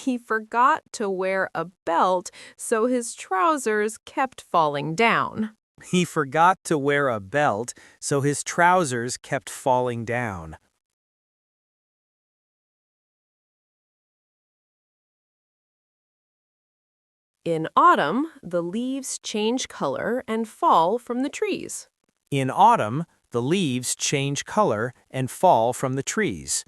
He forgot to wear a belt, so his trousers kept falling down. He forgot to wear a belt, so his trousers kept falling down. In autumn, the leaves change color and fall from the trees. In autumn, the leaves change color and fall from the trees.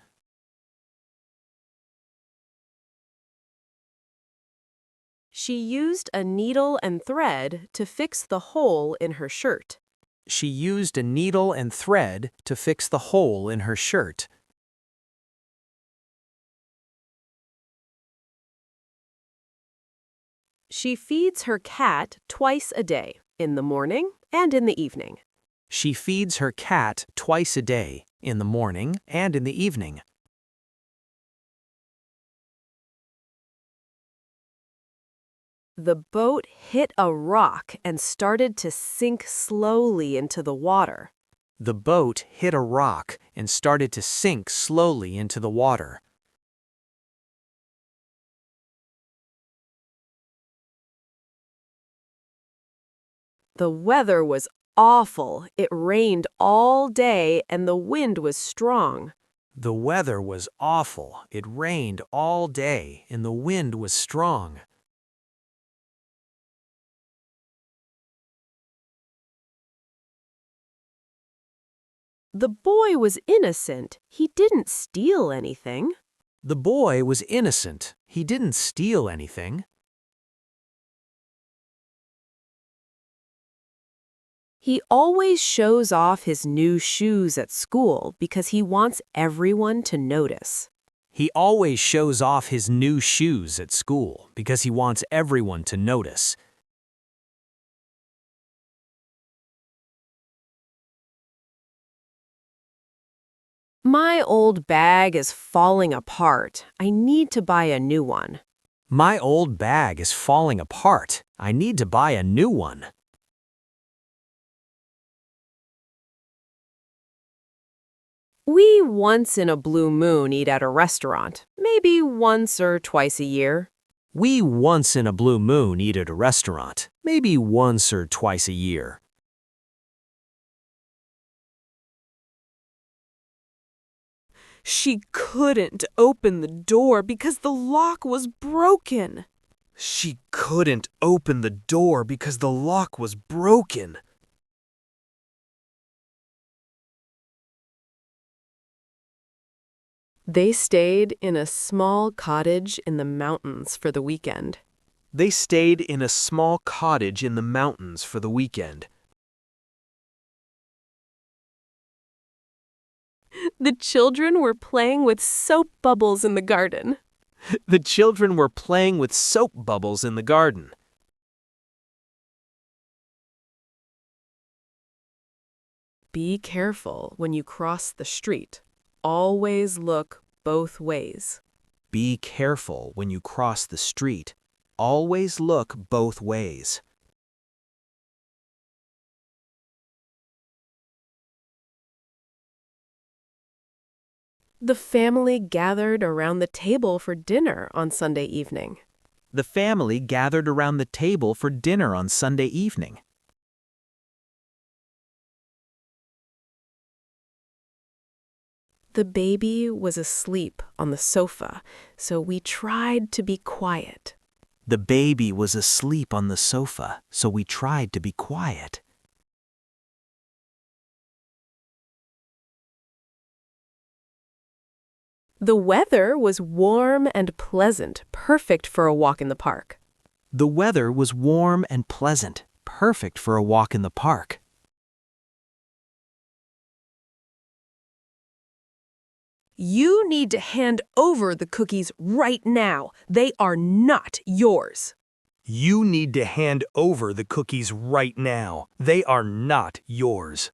She used a needle and thread to fix the hole in her shirt. She used a needle and thread to fix the hole in her shirt. She feeds her cat twice a day, in the morning and in the evening. She feeds her cat twice a day, in the morning and in the evening. The boat hit a rock and started to sink slowly into the water. The boat hit a rock and started to sink slowly into the water. The weather was awful. It rained all day and the wind was strong. The weather was awful. It rained all day and the wind was strong. The boy was innocent. He didn't steal anything. The boy was innocent. He didn't steal anything. He always shows off his new shoes at school because he wants everyone to notice. He always shows off his new shoes at school because he wants everyone to notice. My old bag is falling apart. I need to buy a new one. My old bag is falling apart. I need to buy a new one. We once in a blue moon eat at a restaurant, maybe once or twice a year. We once in a blue moon eat at a restaurant, maybe once or twice a year. She couldn't open the door because the lock was broken. She couldn't open the door because the lock was broken. They stayed in a small cottage in the mountains for the weekend. They stayed in a small cottage in the mountains for the weekend. The children were playing with soap bubbles in the garden. The children were playing with soap bubbles in the garden. Be careful when you cross the street. Always look both ways. Be careful when you cross the street. Always look both ways. The family gathered around the table for dinner on Sunday evening. The family gathered around the table for dinner on Sunday evening. The baby was asleep on the sofa, so we tried to be quiet. The baby was asleep on the sofa, so we tried to be quiet. The weather was warm and pleasant, perfect for a walk in the park. The weather was warm and pleasant, perfect for a walk in the park. You need to hand over the cookies right now. They are not yours. You need to hand over the cookies right now. They are not yours.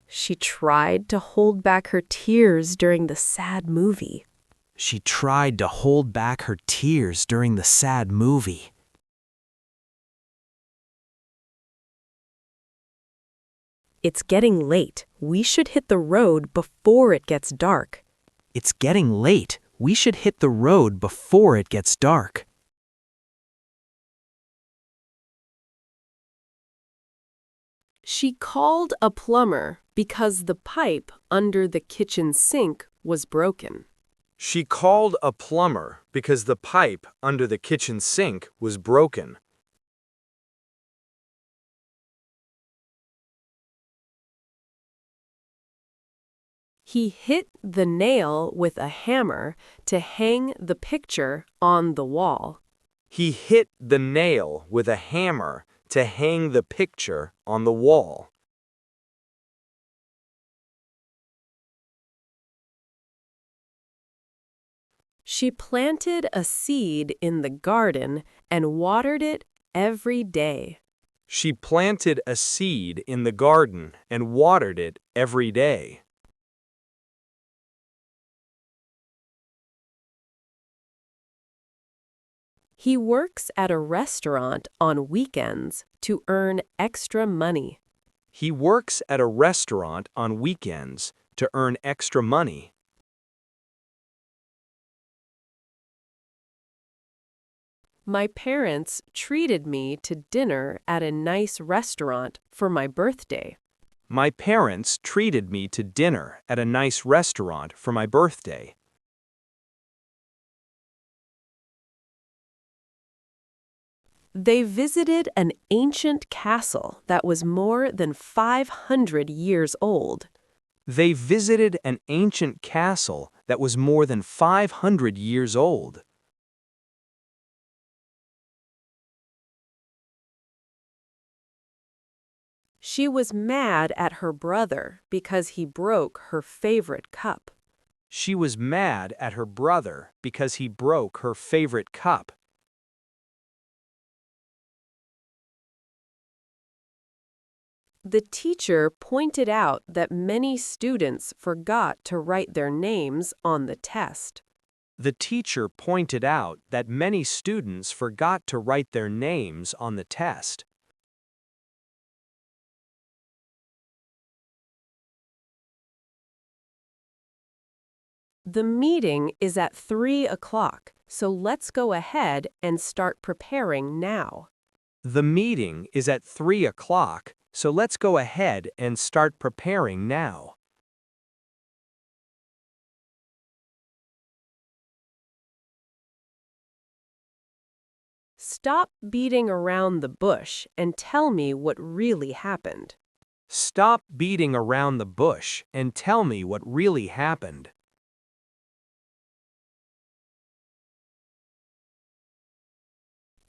She tried to hold back her tears during the sad movie. She tried to hold back her tears during the sad movie. It's getting late. We should hit the road before it gets dark. It's getting late. We should hit the road before it gets dark. She called a plumber because the pipe under the kitchen sink was broken. She called a plumber because the pipe under the kitchen sink was broken. He hit the nail with a hammer to hang the picture on the wall. He hit the nail with a hammer to hang the picture on the wall. She planted a seed in the garden and watered it every day. She planted a seed in the garden and watered it every day. He works at a restaurant on weekends to earn extra money. He works at a restaurant on weekends to earn extra money. My parents treated me to dinner at a nice restaurant for my birthday. My parents treated me to dinner at a nice restaurant for my birthday. They visited an ancient castle that was more than 500 years old. They visited an ancient castle that was more than 500 years old. She was mad at her brother because he broke her favorite cup. She was mad at her brother because he broke her favorite cup. The teacher pointed out that many students forgot to write their names on the test. The teacher pointed out that many students forgot to write their names on the test. The meeting is at 3 o'clock, so let's go ahead and start preparing now. The meeting is at 3 o'clock, so let's go ahead and start preparing now. Stop beating around the bush and tell me what really happened. Stop beating around the bush and tell me what really happened.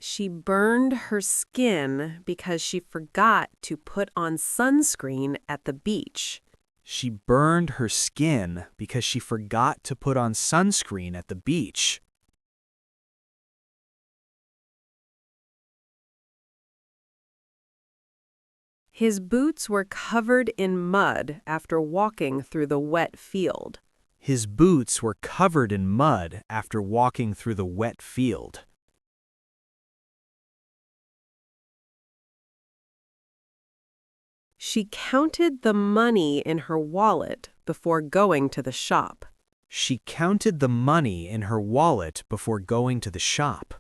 She burned her skin because she forgot to put on sunscreen at the beach. She burned her skin because she forgot to put on sunscreen at the beach. His boots were covered in mud after walking through the wet field. His boots were covered in mud after walking through the wet field. She counted the money in her wallet before going to the shop. She counted the money in her wallet before going to the shop.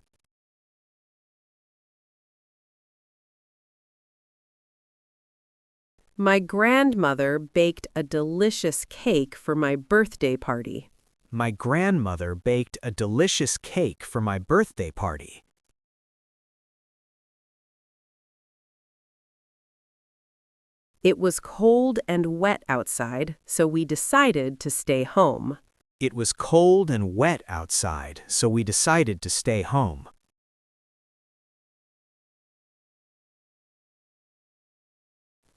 My grandmother baked a delicious cake for my birthday party. My grandmother baked a delicious cake for my birthday party. It was cold and wet outside, so we decided to stay home. It was cold and wet outside, so we decided to stay home.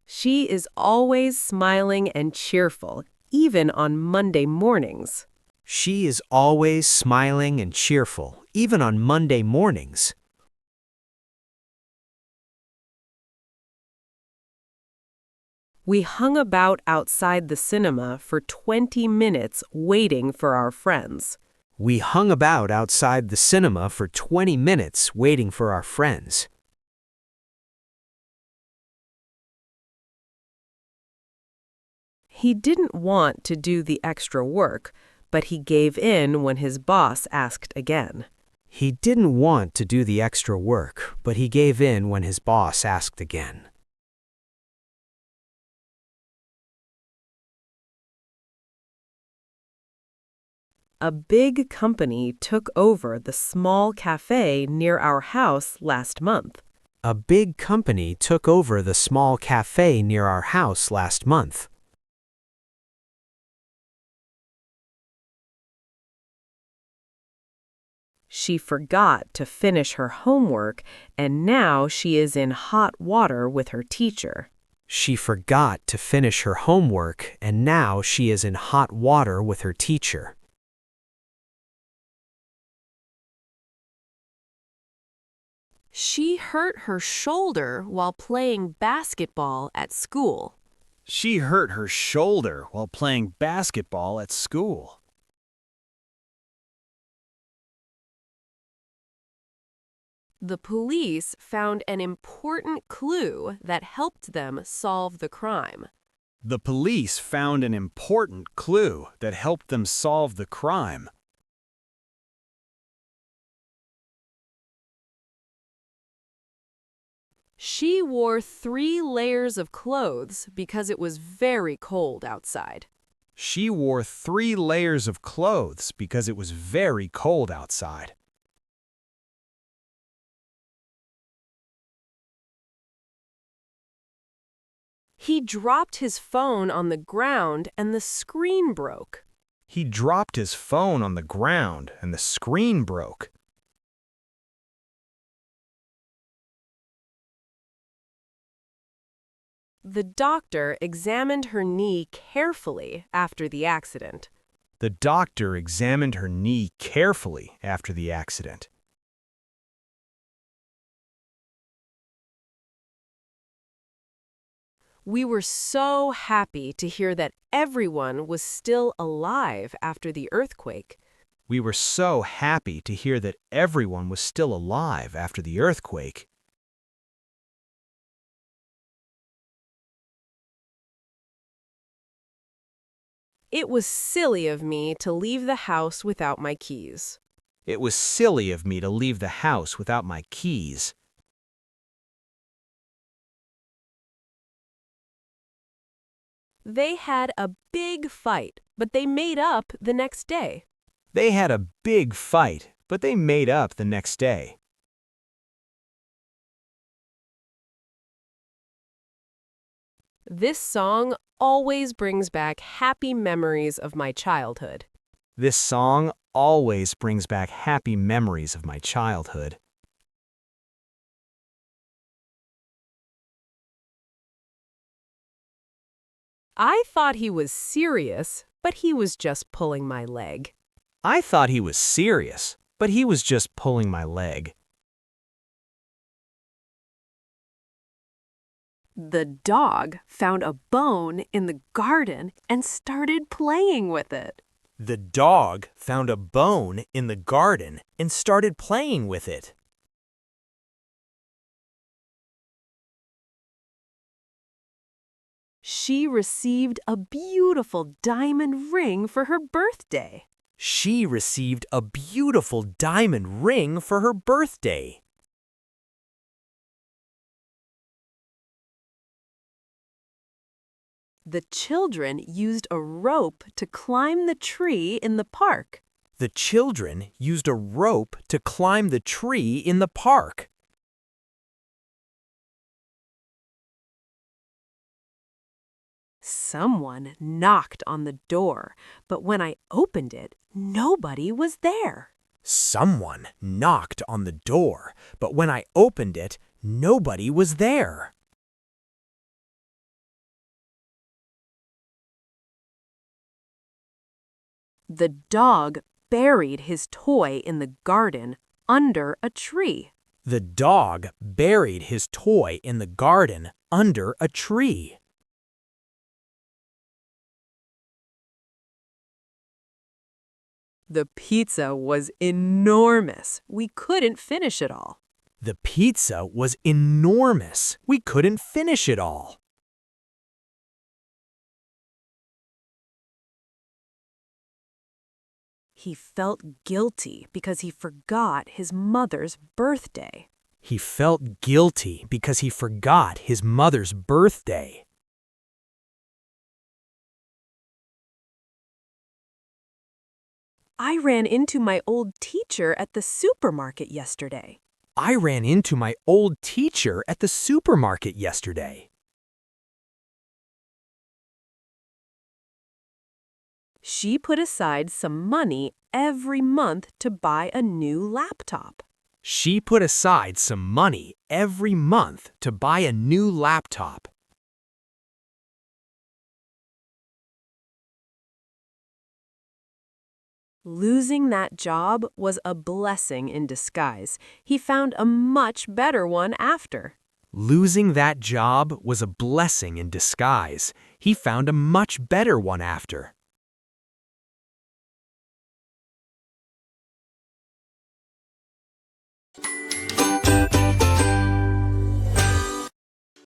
She is always smiling and cheerful, even on Monday mornings. She is always smiling and cheerful, even on Monday mornings. We hung about outside the cinema for 20 minutes waiting for our friends. We hung about outside the cinema for 20 minutes waiting for our friends. He didn't want to do the extra work, but he gave in when his boss asked again. He didn't want to do the extra work, but he gave in when his boss asked again. A big company took over the small cafe near our house last month. A big company took over the small cafe near our house last month. She forgot to finish her homework, and now she is in hot water with her teacher. She forgot to finish her homework, and now she is in hot water with her teacher. She hurt her shoulder while playing basketball at school. She hurt her shoulder while playing basketball at school. The police found an important clue that helped them solve the crime. The police found an important clue that helped them solve the crime. She wore 3 layers of clothes because it was very cold outside. She wore 3 layers of clothes because it was very cold outside. He dropped his phone on the ground and the screen broke. He dropped his phone on the ground and the screen broke. The doctor examined her knee carefully after the accident. The doctor examined her knee carefully after the accident. We were so happy to hear that everyone was still alive after the earthquake. We were so happy to hear that everyone was still alive after the earthquake. It was silly of me to leave the house without my keys. It was silly of me to leave the house without my keys. They had a big fight, but they made up the next day. They had a big fight, but they made up the next day. This song always brings back happy memories of my childhood. This song always brings back happy memories of my childhood. I thought he was serious, but he was just pulling my leg. I thought he was serious, but he was just pulling my leg. The dog found a bone in the garden and started playing with it. The dog found a bone in the garden and started playing with it. She received a beautiful diamond ring for her birthday. She received a beautiful diamond ring for her birthday. The children used a rope to climb the tree in the park. The children used a rope to climb the tree in the park. Someone knocked on the door, but when I opened it, nobody was there. Someone knocked on the door, but when I opened it, nobody was there. The dog buried his toy in the garden under a tree. The dog buried his toy in the garden under a tree. The pizza was enormous. We couldn't finish it all. The pizza was enormous. We couldn't finish it all. He felt guilty because he forgot his mother's birthday. He felt guilty because he forgot his mother's birthday. I ran into my old teacher at the supermarket yesterday. I ran into my old teacher at the supermarket yesterday. She put aside some money every month to buy a new laptop. She put aside some money every month to buy a new laptop. Losing that job was a blessing in disguise. He found a much better one after. Losing that job was a blessing in disguise. He found a much better one after.